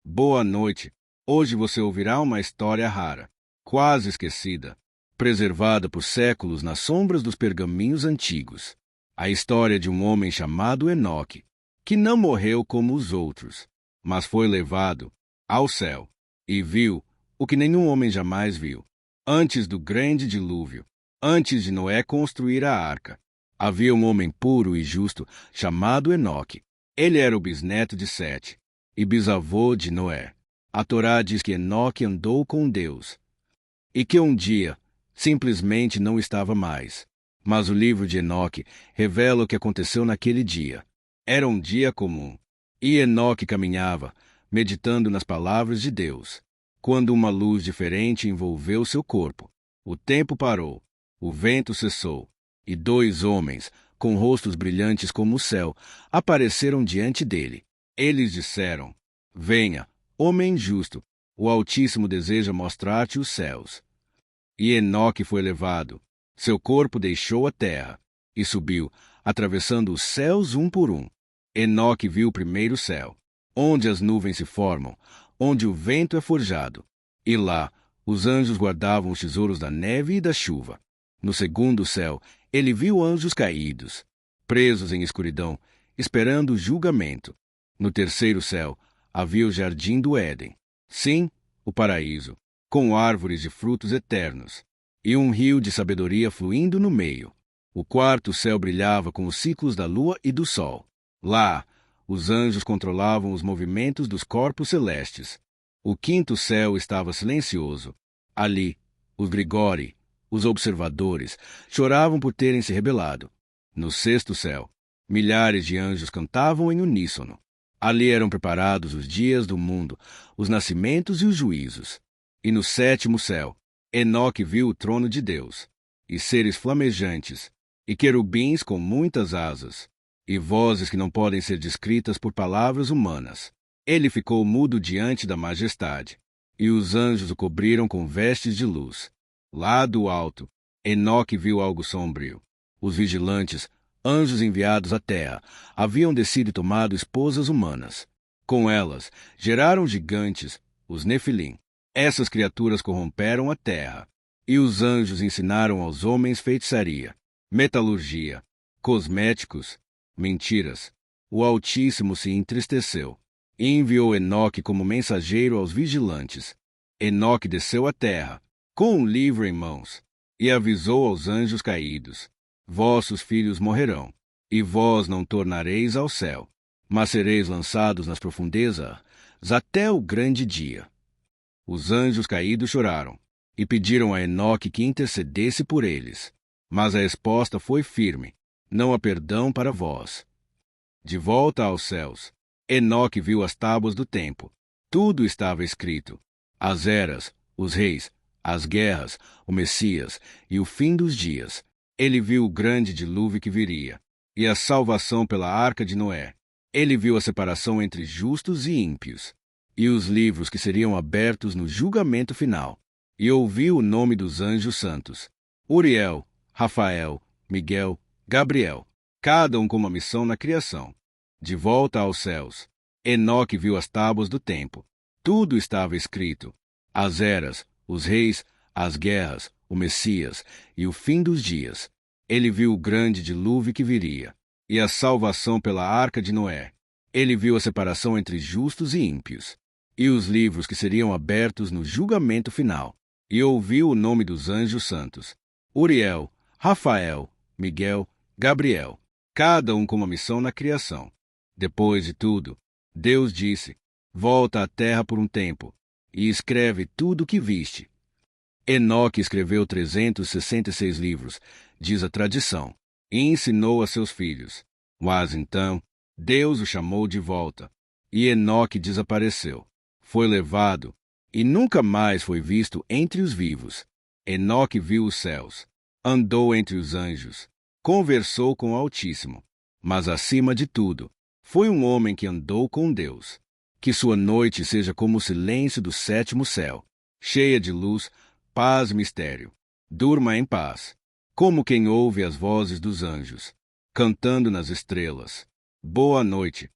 Boa noite. Hoje você ouvirá uma história rara, quase esquecida, preservada por séculos nas sombras dos pergaminhos antigos. A história de um homem chamado Enoque, que não morreu como os outros, mas foi levado ao céu e viu o que nenhum homem jamais viu. Antes do grande dilúvio, antes de Noé construir a arca, havia um homem puro e justo chamado Enoque. Ele era o bisneto de Sete e bisavô de Noé. A Torá diz que Enoque andou com Deus e que um dia simplesmente não estava mais. Mas o livro de Enoque revela o que aconteceu naquele dia. Era um dia comum, e Enoque caminhava, meditando nas palavras de Deus, quando uma luz diferente envolveu seu corpo. O tempo parou, o vento cessou, e dois homens, com rostos brilhantes como o céu, apareceram diante dele. Eles disseram: Venha, homem justo, o Altíssimo deseja mostrar-te os céus. E Enoque foi levado. Seu corpo deixou a terra e subiu, atravessando os céus um por um. Enoque viu o primeiro céu, onde as nuvens se formam, onde o vento é forjado. E lá, os anjos guardavam os tesouros da neve e da chuva. No segundo céu, ele viu anjos caídos, presos em escuridão, esperando o julgamento. No terceiro céu, havia o jardim do Éden. Sim, o paraíso, com árvores de frutos eternos, e um rio de sabedoria fluindo no meio. O quarto céu brilhava com os ciclos da lua e do sol. Lá, os anjos controlavam os movimentos dos corpos celestes. O quinto céu estava silencioso. Ali, os Grigori, os observadores, choravam por terem se rebelado. No sexto céu, milhares de anjos cantavam em uníssono. Ali eram preparados os dias do mundo, os nascimentos e os juízos. E no sétimo céu, Enoque viu o trono de Deus, e seres flamejantes, e querubins com muitas asas, e vozes que não podem ser descritas por palavras humanas. Ele ficou mudo diante da majestade, e os anjos o cobriram com vestes de luz. Lá do alto, Enoque viu algo sombrio. Os vigilantes, anjos enviados à terra, haviam descido e tomado esposas humanas. Com elas, geraram gigantes, os Nefilim. Essas criaturas corromperam a terra, e os anjos ensinaram aos homens feitiçaria, metalurgia, cosméticos, mentiras. O Altíssimo se entristeceu e enviou Enoque como mensageiro aos vigilantes. Enoque desceu à terra, com um livro em mãos, e avisou aos anjos caídos: Vossos filhos morrerão, e vós não tornareis ao céu, mas sereis lançados nas profundezas até o grande dia. Os anjos caídos choraram e pediram a Enoque que intercedesse por eles. Mas a resposta foi firme: não há perdão para vós. De volta aos céus, Enoque viu as tábuas do tempo. Tudo estava escrito: as eras, os reis, as guerras, o Messias e o fim dos dias. Ele viu o grande dilúvio que viria, e a salvação pela arca de Noé. Ele viu a separação entre justos e ímpios, e os livros que seriam abertos no julgamento final, e ouviu o nome dos anjos santos: Uriel, Rafael, Miguel, Gabriel, cada um com uma missão na criação. De volta aos céus, Enoque viu as tábuas do tempo. Tudo estava escrito: as eras, os reis, as guerras, o Messias e o fim dos dias. Ele viu o grande dilúvio que viria, e a salvação pela arca de Noé. Ele viu a separação entre justos e ímpios, e os livros que seriam abertos no julgamento final, e ouviu o nome dos anjos santos: Uriel, Rafael, Miguel, Gabriel, cada um com uma missão na criação. Depois de tudo, Deus disse: volta à terra por um tempo, e escreve tudo o que viste. Enoque escreveu 366 livros, diz a tradição, e ensinou a seus filhos. Mas então, Deus o chamou de volta, e Enoque desapareceu. Foi levado, e nunca mais foi visto entre os vivos. Enoque viu os céus, andou entre os anjos, conversou com o Altíssimo, mas acima de tudo, foi um homem que andou com Deus. Que sua noite seja como o silêncio do sétimo céu, cheia de luz, paz e mistério. Durma em paz, como quem ouve as vozes dos anjos, cantando nas estrelas. Boa noite.